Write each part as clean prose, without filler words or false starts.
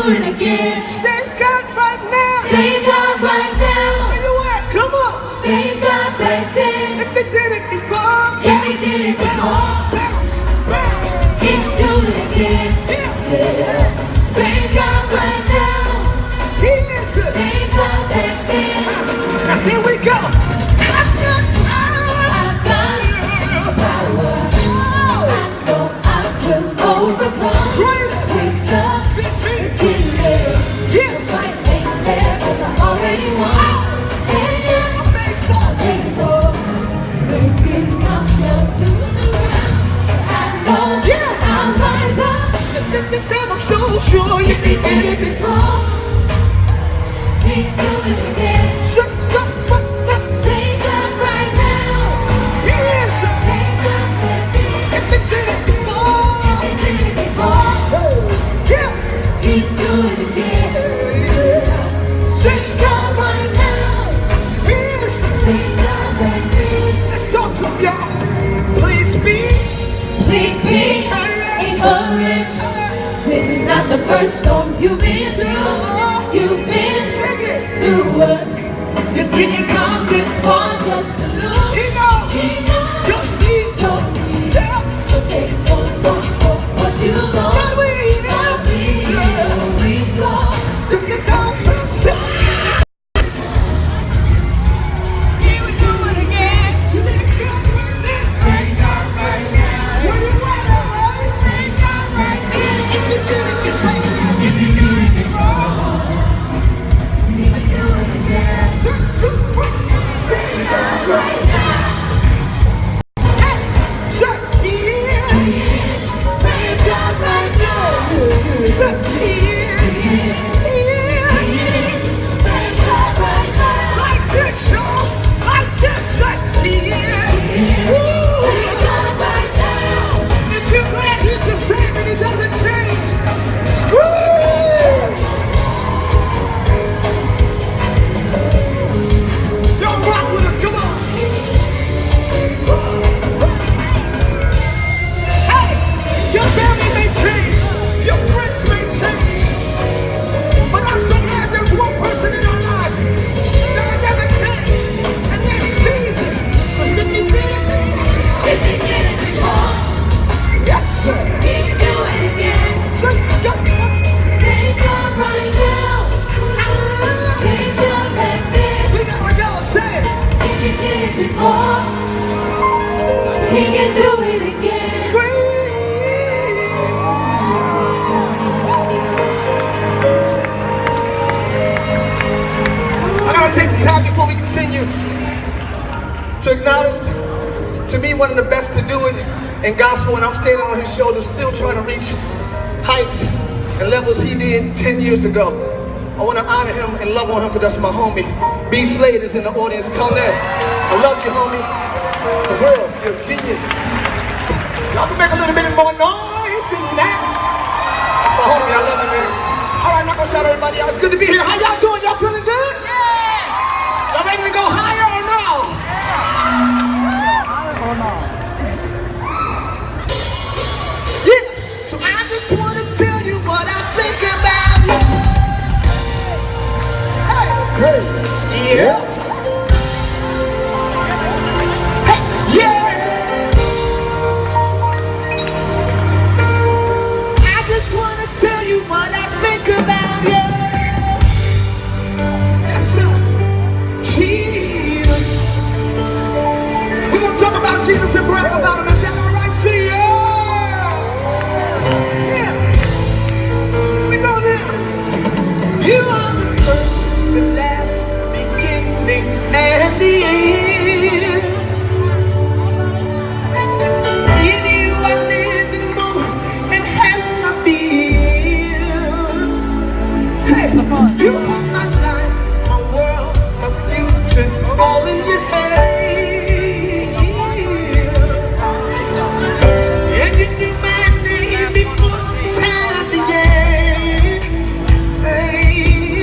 it again. Save God right now. Save God right now. Where you at? Come on. Save God back then. If they did it before, If he did it before, bounce, bounce. he can do it again. Yeah. Save God right now. He is the. Save God back then. Now here we go. I've got power. I know I will overcome. Greater. Greater is in there. Yeah. The fight ain't there 'cause I already won. And yes, I'm faithful. Waking up down to the ground. I know I'll rise up. If you said I'm so sure you If he did it before, he can do it again. shut up, but that Save God right now. he is the. Save God back then. If they did it before, He did it before, yeah. he can do it again. Save God right now. He is the. Save God back then. Let's talk to him, y'all. Please be. Please be encouraged. This is not the first storm you've been through. You've been Sing it. through worse. You didn't come this Far far. just to lose. He knows. He knows Your need. your need. Yeah. So take what you want. God will. God will resolve. This is how sunshine. He will do it again. Sing God right now. Save God right now. Where you at, LA? Save God right now. If you did it before, If you do it before, he can do it again. Save God right now. hey, shut here. Save God right now. Shut here. Here. Save God right now. Like this, y'all. Like this, shut here. Save God right now. If you're glad he's the same and he doesn't change, scream! Y'all rock with us, come on! Hey! Your family may change, your friends may change, but I'm so glad there's one person in our life that will never change, and that's Jesus. 'Cause if he did it, If he did it before, yes, sir. he can do it again. Save God right now. Save God back then. We gotta go, say it. If he did it before, he can do it again. I gotta take the time before we continue to acknowledge, to me, one of the best to do it in gospel, and I'm standing on his shoulders, still trying to reach heights and levels he did 10 years ago. I want to honor him and love on him because that's my homie. B. Slade is in the audience. Tell him, I love you, homie. For real, you're a genius. Y'all can make a little bit more noise than that. That's my homie. I love you, man. All right, knock us out, everybody. It's good to be here. How y'all doing? Y'all feeling good? Y'all ready to go higher or no? Yeah. So I just want to tell you what I think about you. Hey. Yeah. Hey. Yeah. I just want to tell you what I think about you. Yes, sir. Jesus. We're going to talk about Jesus and brag about him. Is that all right? See ya. Yeah. We go now. You are the first, the last, beginning, and the end. In you I live and move and have my being. Hey, you are my life, my world, my future, all in your hands. And you knew my name before time began. Hey,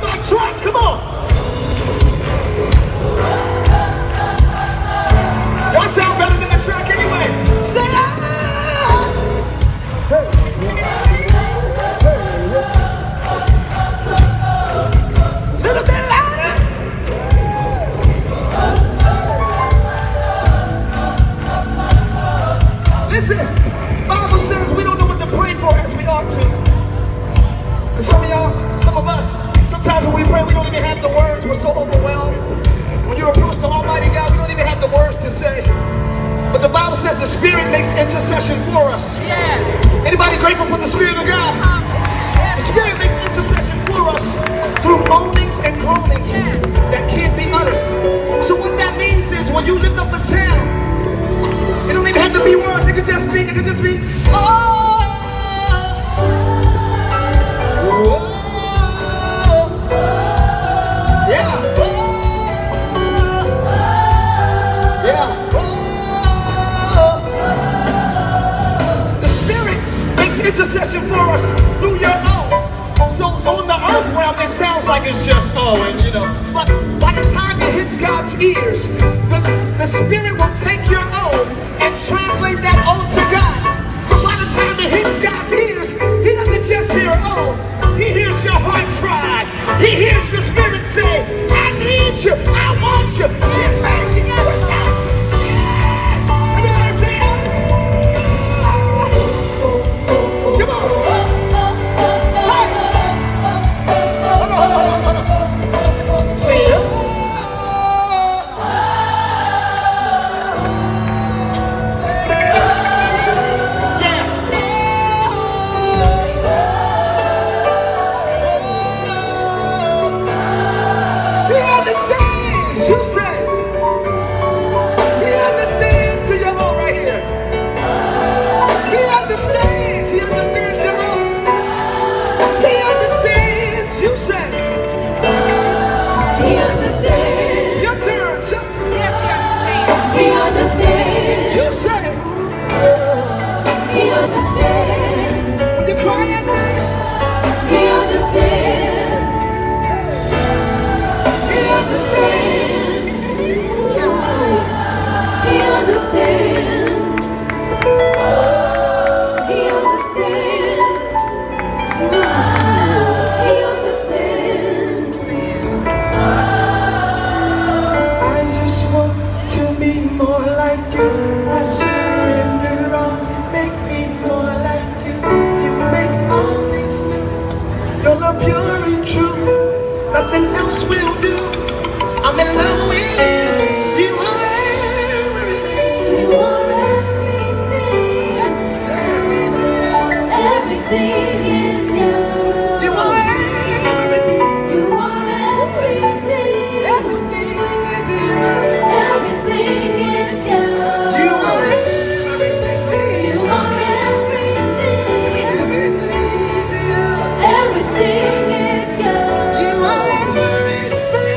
my track, come on. Y'all sound better than the track anyway. Say ah! Hey. Little bit louder. Listen, Bible says we don't know what to pray for as we ought to. And some of y'all, some of us, sometimes when we pray, we don't even have the words. We're so overwhelmed. When you approach the Almighty God, we don't even have the words to say. But the Bible says the Spirit makes intercession for us. Yeah. Anybody grateful for the Spirit of God? Yeah. The Spirit makes intercession for us through moanings and groanings that can't be uttered. So what that means is when you lift up a sound, it don't even have to be words. It could just be, oh. Intercession for us through your own. So on the earth realm, it sounds like it's just and but by the time it hits God's ears, the Spirit will take your own and translate that own to God. So by the time it hits God's ears, He doesn't just hear He hears your heart cry. He hears your spirit say, I need you, I want you, get back in your without you. Yeah. Everybody say it. Come on. Hey. Hold on. Say it. He understands, you say. He understands to your own right here. He understands your own. He understands, you say. He understands. Your turn, son. Yes, he understands. You say. He understands. When you cry at night, He understands. He understands. He understands. He understands. He understands. I just want to be more like you. I surrender all. Make me more like you. You make all things new. Your love pure and true. Nothing else will do. I'm in love with you. You are everything. You are everything. Everything is you. You are everything. You are everything. Everything is you. Everything is you. You are everything to You you. are everything. Everything is you. Everything is you. You are everything.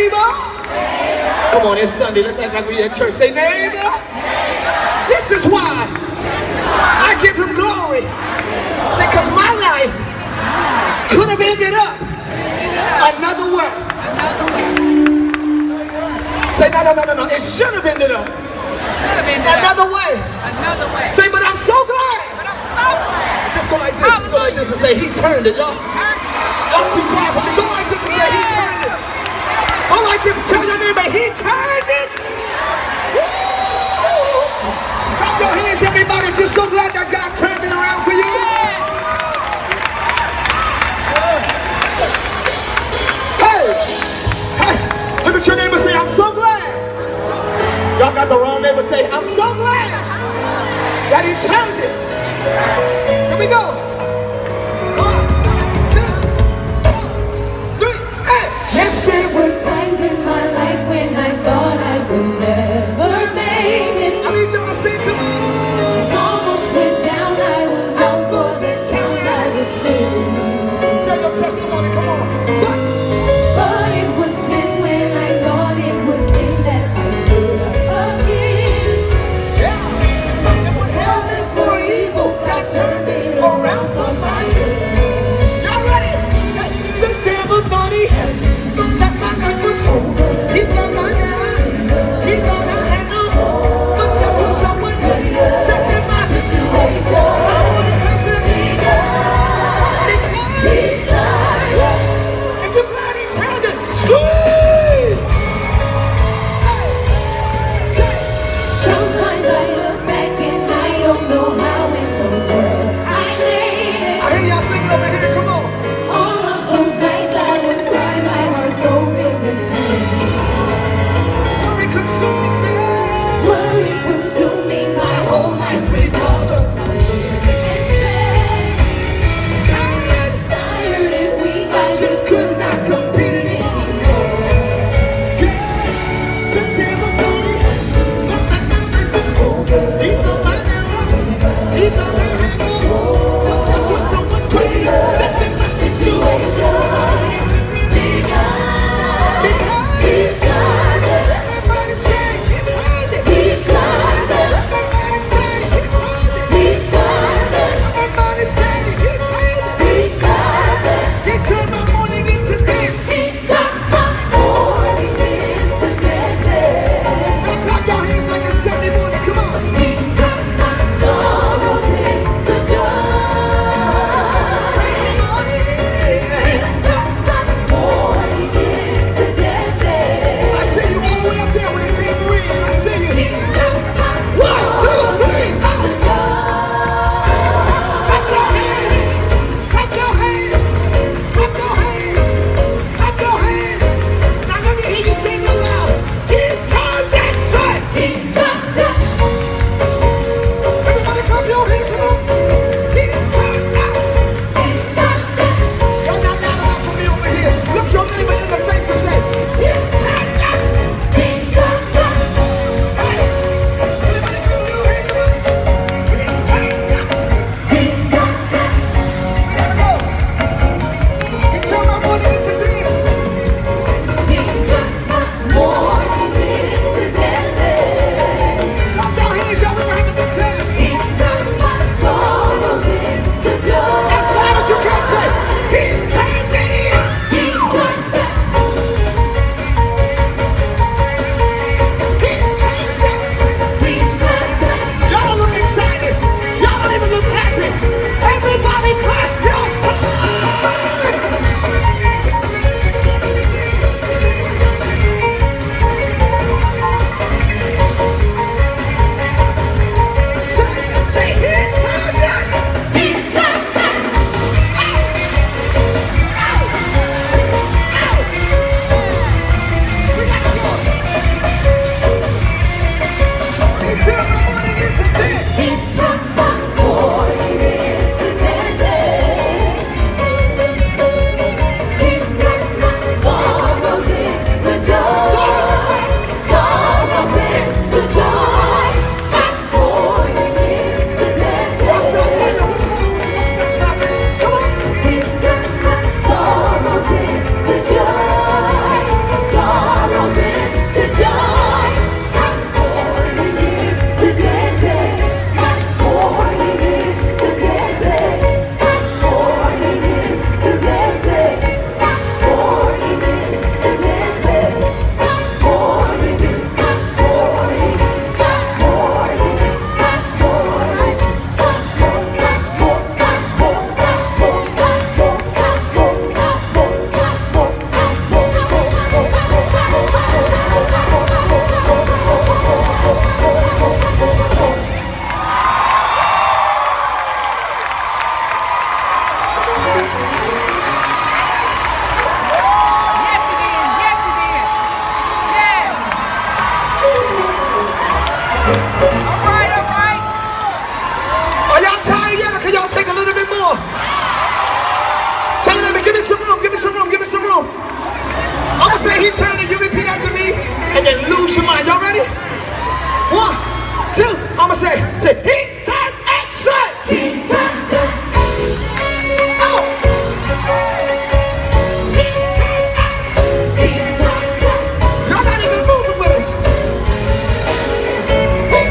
neighbor. Come on, it's Sunday. Let's act like we're at church. Say, neighbor. This is why I give him glory. Say, because my life could have ended up another way. Say, no. It should have ended up another way. Say, but I'm so glad. Just go like this. Just go like this and say, he turned it, y'all. Y'all too quiet for me. Go like this and say, he turned it. Go like this and tell your neighbor, he turned it. Clap your hands, everybody, if you're so glad that God turned it around for you. Hey, look at your neighbor and say, I'm so glad. Y'all got the wrong neighbor, say, I'm so glad that he turned it. Here we go. 1, 2, 1, 2, 3, hey. Yes, there were times in my life when I thought I would never make it. I need y'all to sing to me. Almost went down, I was on for this count, I was through. Tell your testimony, come on. But it was then when I thought it would be that I stood up again. Yeah. And what held me for evil, God turned it around. All right. Are y'all tired yet, or can y'all take a little bit more? Say that, give me some room, give me some room, give me some room. I'm gonna say he turned it, you repeat after me, and then lose your mind. Y'all ready? 1, 2, I'm gonna say he turned and said. He turned it. Oh. He turned it. He turned it. Y'all not even moving with us. He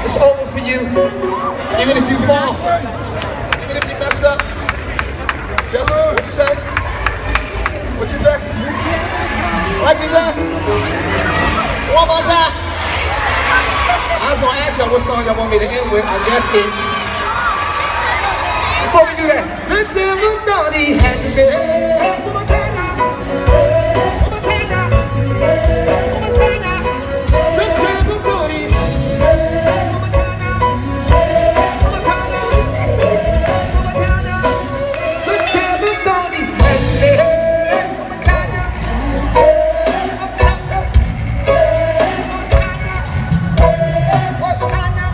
It's over for you. Even if you fall, even if you mess up. Just what you say? What you say? What you say? One more time. I was gonna ask y'all what song y'all want me to end with. I guess it's. Before we do that, the devil thought he had to be. One more time now. One more time now. One more time now. The devil thought he. One more time now. One more time now. One more time now. The devil thought he had to be. One more time now. One more time now.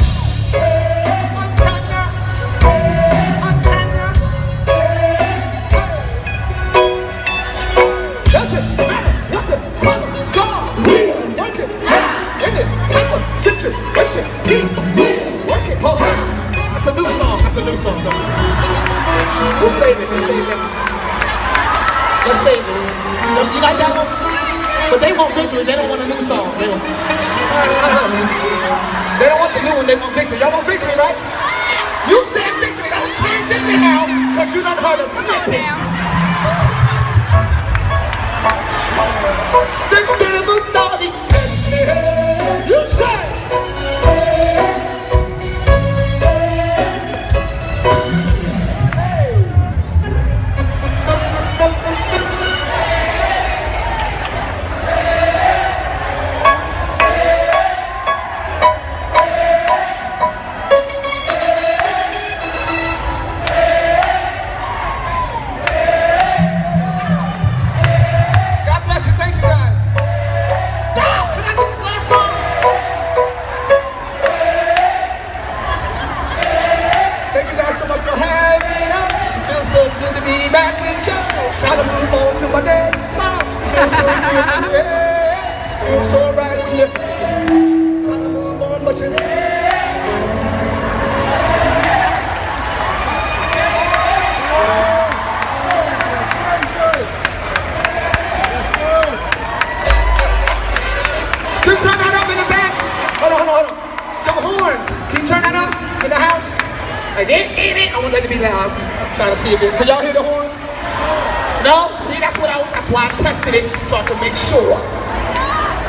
Situation, keep working hard. That's a new song. That's a new song. We'll save it. Let's save it. Let's save it. You like that one? But they want victory. They don't want a new song. They don't want the new one. They want victory. Y'all want victory, right? You said victory. Don't change it now, because you done heard a snippet. The devil thought he had. You said. Try to move on to my next song. Feels so good, yeah. Feels so right when you try to move on, but you Can you turn that up in the back? Hold on. The horns. Can you turn that up in the house? I did. I want that to be loud. I'm trying to see if it. Can y'all hear the horns? No? See, that's why I tested it, so I can make sure.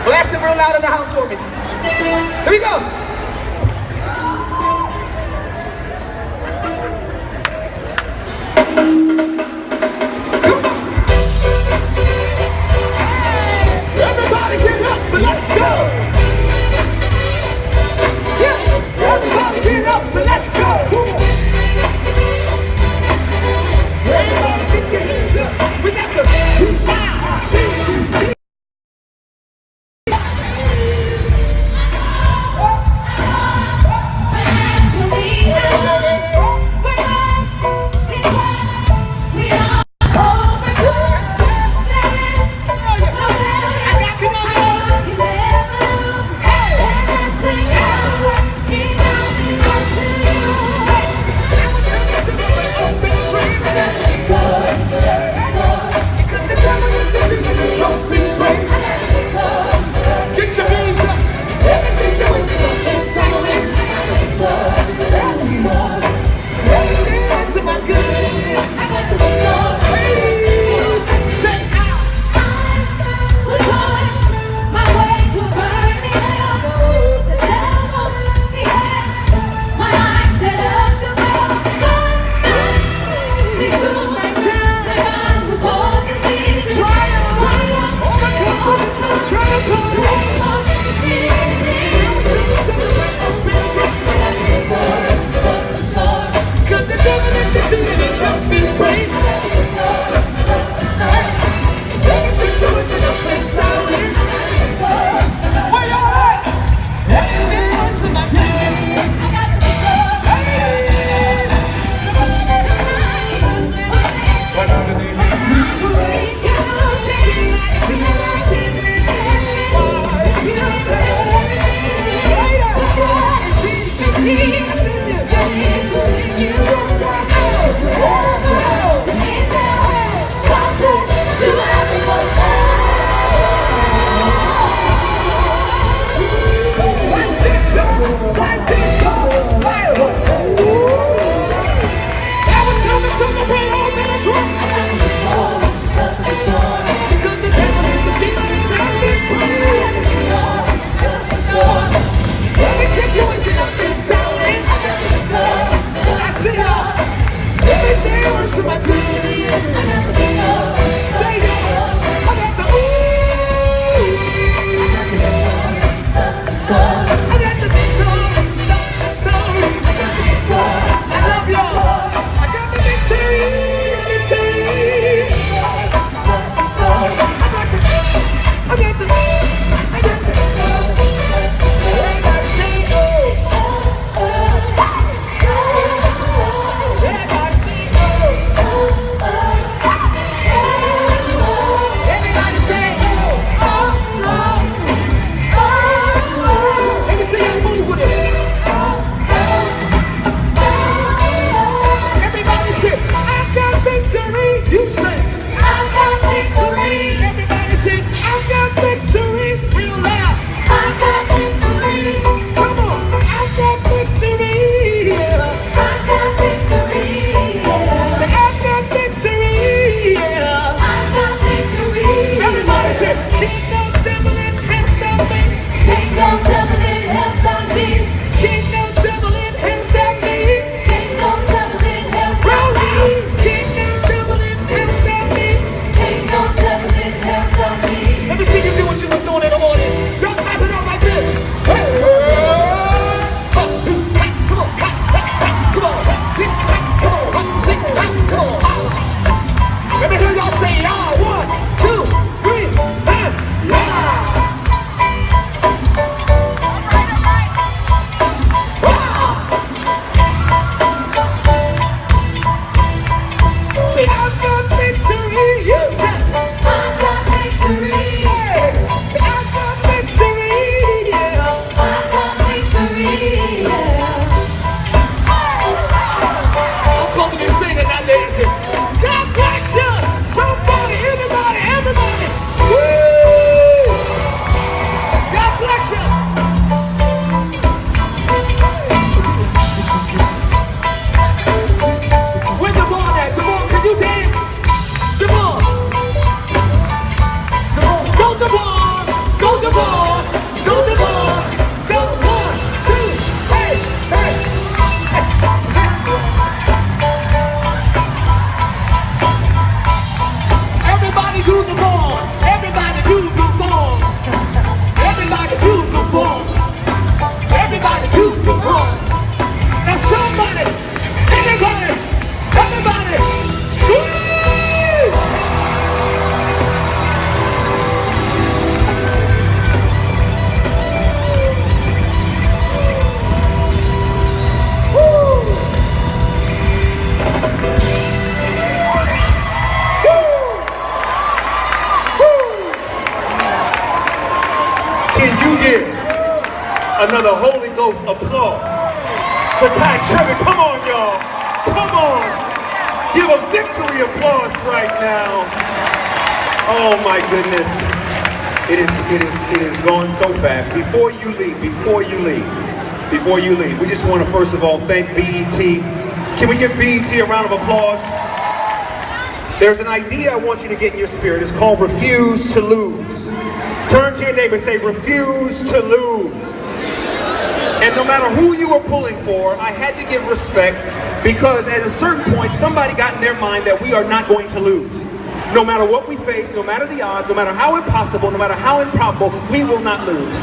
Blast it real loud in the house for me. Here we go. Everybody get up and let's go. Yeah, everybody get up and let's go. Everybody get your hands up. We got the C-C-C. another Holy Ghost applause for Ty Tribbett. Come on, y'all. Come on. Give a victory applause right now. Oh my goodness. It is going so fast. Before you leave, we just want to first of all thank BET. Can we give BET a round of applause? There's an idea I want you to get in your spirit. It's called refuse to lose. Turn to your neighbor and say, refuse to lose. And no matter who you were pulling for, I had to give respect because at a certain point, somebody got in their mind that we are not going to lose. No matter what we face, no matter the odds, no matter how impossible, no matter how improbable, we will not lose.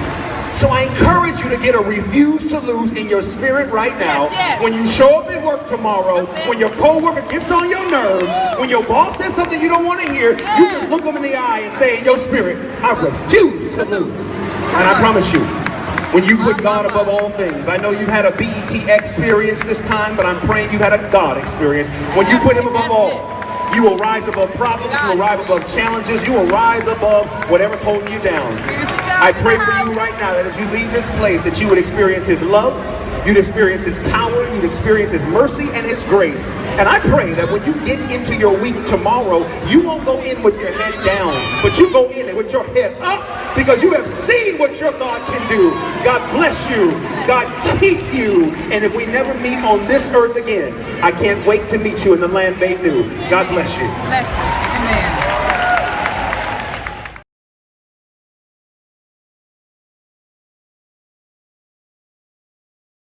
So I encourage you to get a refuse to lose in your spirit right now. Yes. When you show up at work tomorrow, when your coworker gets on your nerves, when your boss says something you don't want to hear, you just look them in the eye and say in your spirit, I refuse to lose. And I promise you, when you put God above all things, I know you've had a BET experience this time, but I'm praying you've had a God experience. When you put him above all, you will rise above problems, you will rise above challenges, you will rise above whatever's holding you down. I pray for you right now that as you leave this place, that you would experience his love, you'd experience his power, you'd experience his mercy and his grace. And I pray that when you get into your week tomorrow, you won't go in with your head down, but you go in with your head up because you have seen what your God can do. God bless you. God keep you. And if we never meet on this earth again, I can't wait to meet you in the land made new. God bless you. Bless you. Amen.